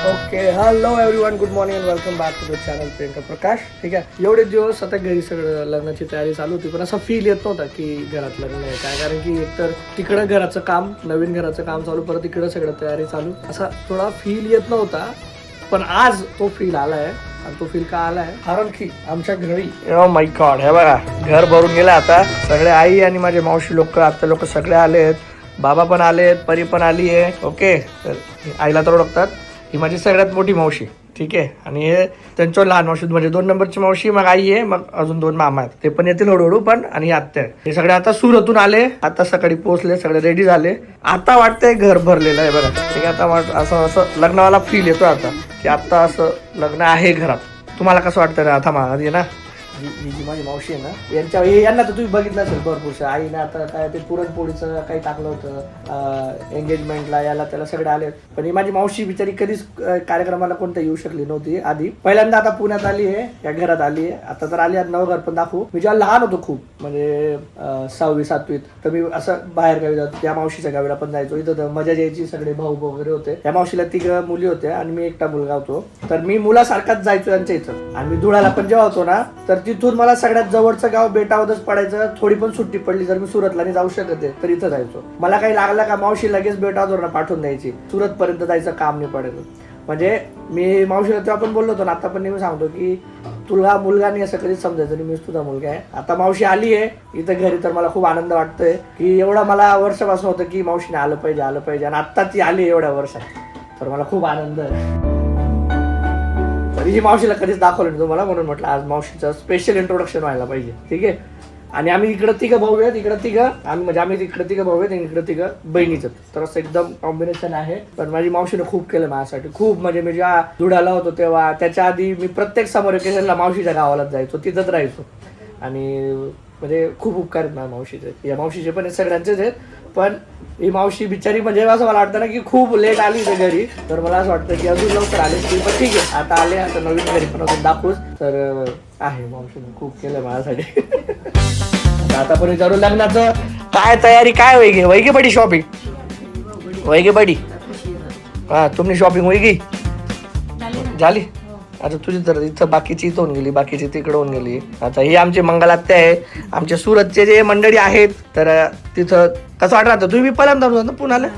Okay hello everyone, good morning and welcome back to the channel Priyanka Prakash. ठीक आहे, एवढे दिवस आता घरी सगळं लग्नाची तयारी चालू होती, पण असं फील येत नव्हता की घरात लग्न आहे काय. कारण की एकतर तिकडं घराचं काम, नवीन घराचं काम चालू, परत तिकडं सगळं तयारी चालू, असा थोडा फील येत नव्हता. पण आज तो फील आलाय. आणि तो फील का आलाय कारण की आमच्या घरी ओ माय गॉड, हे बघा घर भरून गेलं आता. सगळे आई आणि माझे मावशी लोक, आत्ता लोक सगळे आलेत, बाबा पण आलेत, परी पण आली आहे. ओके, तर आईला तर ओळखतात, ही माझी सगळ्यात मोठी मावशी. ठीक आहे, आणि हे त्यांच्या लहान मावशी म्हणजे 2 नंबरची मावशी, मग आई आहे, मग अजून 2 मामा आहेत, ते पण येतील हळूहळू. पण आणि आत्या, हे सगळे आता सुरतून आले, आता सकाळी पोहोचले, सगळे रेडी झाले. आता वाटतंय घर भरलेलं आहे बघा. ठीक आहे, आता असं लग्नावाला फील येतो आता की आता असं लग्न आहे घरात. तुम्हाला कसं वाटतं रे? आता मला ना ही जी माझी मावशी आहे ना, यांना तर तुम्ही बघितलं असेल भरपूरशा. आईने आता काय ते पुरणपोळीचं काही टाकलं होतं एंगेजमेंटला, याला त्याला सगळे आले. पण ही माझी मावशी बिचारी कधीच कार्यक्रमाला कोणत्या येऊ शकली नव्हती आधी. पहिल्यांदा आता पुण्यात आली आहे, या घरात आली आहे. आता तर आली, नवं घर पण दाखवू. मी जेव्हा लहान होतो खूप, म्हणजे 6वी 7वीत, तर मी असं बाहेर गावी जातो, त्या मावशीच्या गावीला पण जायचो. इथं मजा यायची, सगळे भाऊ वगैरे होते. त्या मावशीला 3 मुली होत्या आणि मी एकटा मुलगा होतो. तर मी मुलासारखाच जायचो यांच्या इथं. आणि मी धुळ्याला पण जेव्हा होतो ना, तर तिथून मला सगळ्यात जवळचं गाव बेटावरच पडायचं. थोडी पण सुट्टी पडली, जर मी सुरतला नाही जाऊ शकत आहे तर इथं जायचो. मला काही लागलं का मावशी लगेच बेटावर पाठवून द्यायची, सुरत पर्यंत जायचं काम नाही पडायचं. म्हणजे मी मावशीला तेव्हा पण बोललो होतो ना, आता पण नेहमी सांगतो की तुला मुलगा नाही असं कधीच समजायचं नाही, मीच तुझा मुलगा आहे. आता मावशी आली आहे इथं घरी, तर मला खूप आनंद वाटतोय की एवढा मला वर्षापासून होतं की मावशीने आलं पाहिजे आणि आता ती आली एवढ्या वर्षात, तर मला खूप आनंद आहे. ही मावशीला कधीच दाखवलं नाही तुम्हाला, म्हणून म्हटलं आज मावशीचं स्पेशल इंट्रोडक्शन व्हायला पाहिजे. ठीक आहे, आणि आम्ही इकडं 3 भाऊ आहेत, इकडं 3 आम्ही इकडे 3 भाऊ आहेत, इकडे 3 बहिणीचं. तर असं एकदम कॉम्बिनेशन आहे. पण माझी मावशीने खूप केलं माझ्यासाठी, खूप. म्हणजे मी जेव्हा धुळ्याला होतो तेव्हा, त्याच्या आधी मी प्रत्येक समोर ओकेजनला मावशीच्या गावालाच जायचो, तिथंच राहायचो. आणि म्हणजे खूप उपकार आहेत माझ्या मावशीचे. या मावशीचे पण सगळ्यांचेच आहेत, पण ही मावशी बिचारी म्हणजे असं मला वाटतं ना की खूप लेट आली ते घरी. तर मला असं वाटतं की अजून लवकर आले ती, पण ठीक आहे, आता आले, आता नवीन घरी पण अजून दाखवूच. तर आहे, मावशीने खूप केलं माझ्यासाठी. आता पण विचारू लग्नाचं काय तयारी, काय वैगे बडी शॉपिंग, वैगे बडी. हा, तुमची शॉपिंग वैगी झाली? आता तुझी तर इथं बाकीची इथं होऊन गेली, बाकीची तिकडं होऊन गेली. आता ही आमची मंगलात्या आहे. आमचे सुरतचे जे मंडळी आहेत, तर तिथं कसं वाटतं? तुम्ही पहिल्यांदा पुण्याला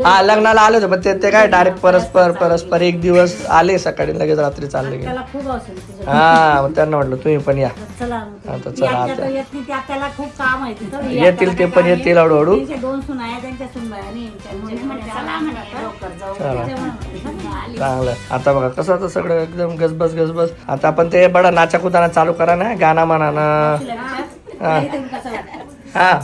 हा लग्नाला आले होते, पण ते काय डायरेक्ट परस्पर 1 दिवस आले, सकाळी लगेच रात्री चालले गेले. हा, मग त्यांना म्हटलं तुम्ही पण या. आता चला, येतील ते पण येतील हळूहळू. चांगलं. आता बघा कसं आता सगळं एकदम गजबज. आता आपण ते बडा नाचा कुदाना चालू करा ना, गाणं म्हणा ना. हा,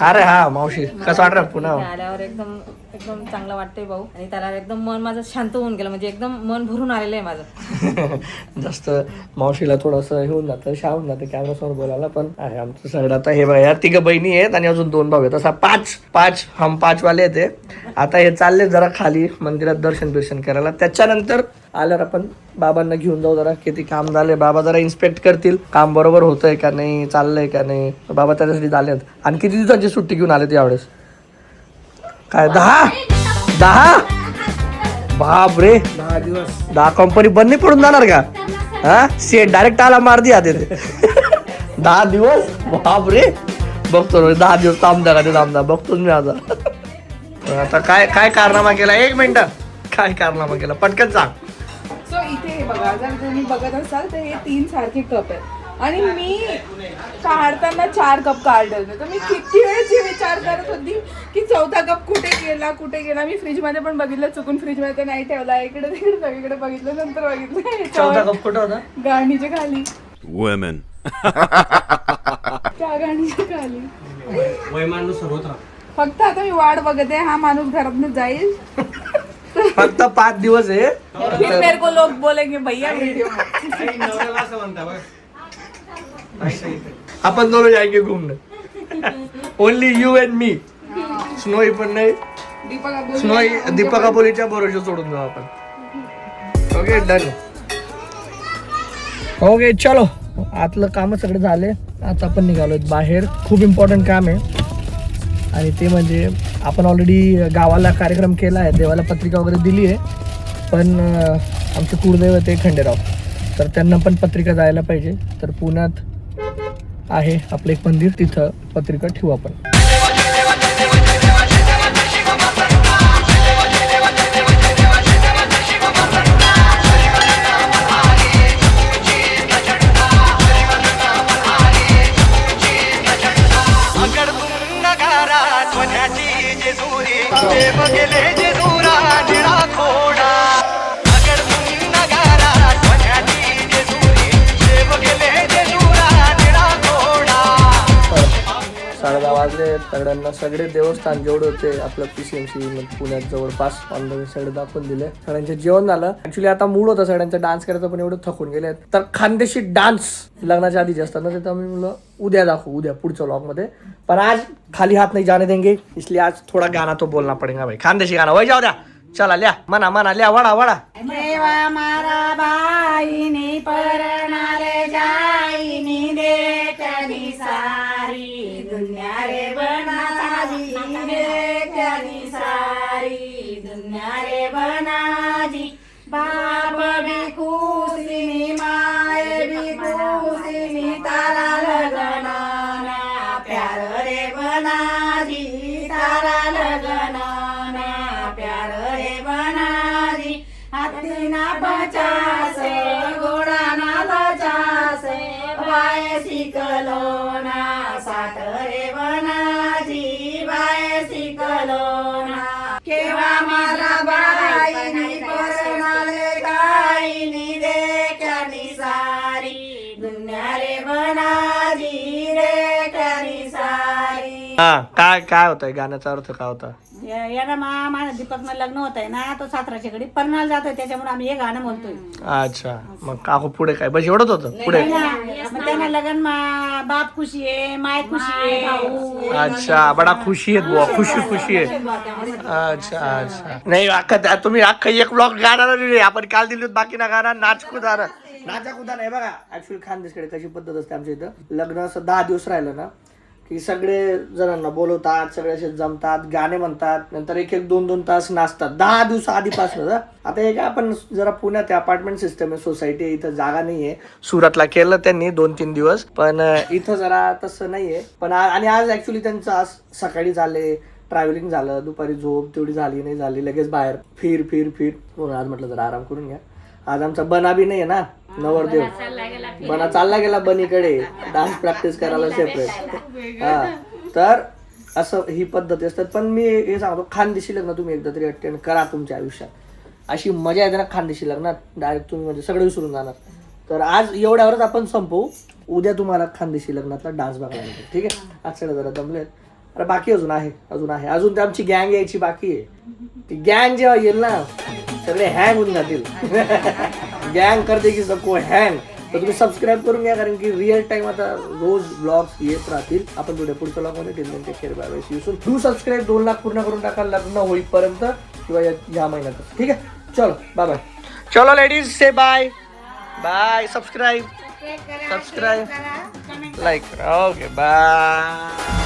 अरे हा मावशी, कसं वाटलं पुन्हा आल्यावर? एकदम चांगलं वाटतंय भाऊ. आणि त्याला एकदम मन माझं शांत होऊन गेलं, म्हणजे एकदम मन भरून आलेलं आहे माझं. जास्त मावशीला थोडंसं हे होऊन जातं, होऊन जातं कॅमेरा समोर बोलायला. पण आहे आमचं सगळं. आता हे बघा, या 3 बहिणी आहेत आणि अजून 2 भाऊ आहेत, असा 5 वाले येते. आता हे चालले जरा खाली मंदिरात दर्शन करायला. त्याच्यानंतर आल्यावर आपण बाबांना घेऊन जाऊ, जरा किती काम झाले, बाबा जरा इन्स्पेक्ट करतील काम बरोबर होतंय का नाही, चाललंय का नाही. बाबा त्याच्यासाठी आलेत. आणि किती दिवसांची सुट्टी घेऊन आले यावेळेस? काय 10 बाप रे, 10 दिवस. 10 कंपनी बंद नाही पडून जाणार का? हा, सेट डायरेक्ट आला मार दिया ते. 10 दिवस, बाप रे. बघतो 10 दिवस थांबदा बघतोच मी आता. काय कारनामा केला? 1 मिनिट, काय कारनामा केला पटकन सांग. सो इथे बघा, जर तुम्ही बघत असाल तर हे 3 सारखे कप आहेत आणि मी काढताना 4 कप काढले होते. तर मी किती वेळची विचार करत होती की 4था कप कुठे गेला. मी फ्रीजमध्ये पण बघितलं, चुकून फ्रीजमध्ये नाही ठेवला, इकडे तिकडे सगळीकडे बघितलं, नंतर बघितलं 4था कप कुठं होता? गाणीच्या खाली. Women. त्या गाणीच्या खाली फक्त. आता मी वाट बघते, हा माणूस घरातून जाईल. फक्त 5 दिवस आहे. फिर मेरे को लोग बोलेंगे भैया वीडियो आपण दोनों जाएंगे घूमने, only you and me. Snowy पण नाही, दीपका बोलीच्या भरोशा सोडून जाऊ आपण. Okay, done. ओके, चलो. आतलं काम सगळं झाले. आता आपण निघालोय बाहेर. खूप इम्पॉर्टंट काम आहे, आणि ते म्हणजे आपण ऑलरेडी गावाला कार्यक्रम केला आहे, देवाला पत्रिका वगैरे दिली आहे, पण आमचे कुळदैवत आहे खंडेराव, तर त्यांना पण पत्रिका जायला पाहिजे. तर पुण्यात आहे आपलं एक मंदिर, तिथं पत्रिका ठेवू आपण. साडेदहा वाजले. सगळ्यांना सगळे देवस्थान जेवढे होते आपलं PCMC पुण्यात जवळपास ऑनलाईन सगळे दाखवून दिले. सगळ्यांचे जेवण झालं. ऍक्च्युली आता मूड होता सगळ्यांचा डान्स करायचा, पण एवढं थकून गेले. तर खानदेशी डान्स लग्नाच्या आधी असतात ना, ते आम्ही म्हणलं उद्या दाखवू, उद्या पुढच्या व्लॉग मध्ये. पण आज खाली हात नाही जाने देंगे, इसलिए आज थोडा गाना तो बोलना पडेगा भाई. खानदेशी गाना वही जाऊ द्या. चला ल्या म्हणा म्हणा ल्या वडा वडा. देवा मारा बाईनी परणाले जाईनी देत्यानी सारी दुनिया रे बनाजी देत्यानी सारी दुनिया रे बनाजी. बाप भी खुशिनी माय भी खुशिनी तारा लगनाना प्यार रे बनाजी तारा लगनाना प्यार रे बनाजी. हाथीना 50 घोडाना 50 बाय शिकलोना 60 रे बनाजी बाय शिकलोना. केव्हा मला बाईनी परणाले गाईनी देख्यानी सारी दुनिया रे बनाजी देख्यानी सारी. हा काय होतंय गाण्याचा अर्थ काय होता? याला माझ्या दीपकनं लग्न होत आहे ना, तो सासराच्या घरी परणाला जातोय, त्याच्यामुळे आम्ही हे गाणं म्हणतोय. अच्छा, मग काकू पुढे काय बस एवढंच होतं पुढे? मग त्यांना लग्न बाप खुशी आहे, माय खुशी आहे. अच्छा, बडा खुशी आहेत बुवा, खुशी आहे. अच्छा अच्छा, नाही अख्खा तुम्ही अख्खा एक ब्लॉग गाणं दिले आपण काल दिली, बाकी ना गाणं नाचा कुदा नाही. बघा ऍक्च्युअली खानदेशकडे कशी पद्धत असते आमच्या इथं, लग्न असं 10 दिवस राहिलं ना की सगळे जणांना बोलवतात, सगळे असे जमतात, गाणे म्हणतात, नंतर 1-2 तास नाचतात 10 दिवस आधीपासून. आता हे काय आपण जरा पुण्यात अपार्टमेंट सिस्टम आहे, सोसायटी आहे, इथं जागा नाहीये. सुरतला केलं त्यांनी 2-3 दिवस, पण इथं जरा तसं नाहीये. पण आणि आज ऍक्च्युली त्यांचं आज सकाळी झाले, ट्रॅव्हलिंग झालं, दुपारी झोप तेवढी झाली नाही झाली, लगेच बाहेर फिर म्हणून आज म्हटलं जरा आराम करून घ्या. आज आमचा बना बी नाही आहे ना, नवरदेव बना चालला गेला बनीकडे डान्स प्रॅक्टिस करायला सेपरेट. हा, तर असं ही पद्धती असतात. पण मी हे सांगतो, खानदेशी लग्न तुम्ही एकदा तरी अटेंड करा तुमच्या आयुष्यात. अशी मजा येते ना खानदेशी लग्नात, डायरेक्ट तुम्ही म्हणजे सगळं विसरून जाणार. तर आज एवढ्यावरच आपण संपवू, उद्या तुम्हाला खानदेशी लग्नातला डान्स बघायला मिळेल. ठीक आहे, आज सगळं जरा दमलेत. अरे बाकी अजून ते आमची गँग यायची बाकी आहे. ती गँग जेव्हा येईल ना सगळे हँग होऊन जातील. गँग करते की सबको हँग. तर तुम्ही सबस्क्राईब करून घ्या, कारण की रिअल टाइम आता रोज ब्लॉग्स येत राहतील. आपण पुढे पुढच्या ब्लॉगमध्ये डू सबस्क्राईब 2 लाख पूर्ण करून टाका लग्न होईपर्यंत किंवा या महिन्यात. ठीक आहे, चलो बाय बाय. चलो लेडीज से bye bye. Subscribe like. Okay bye.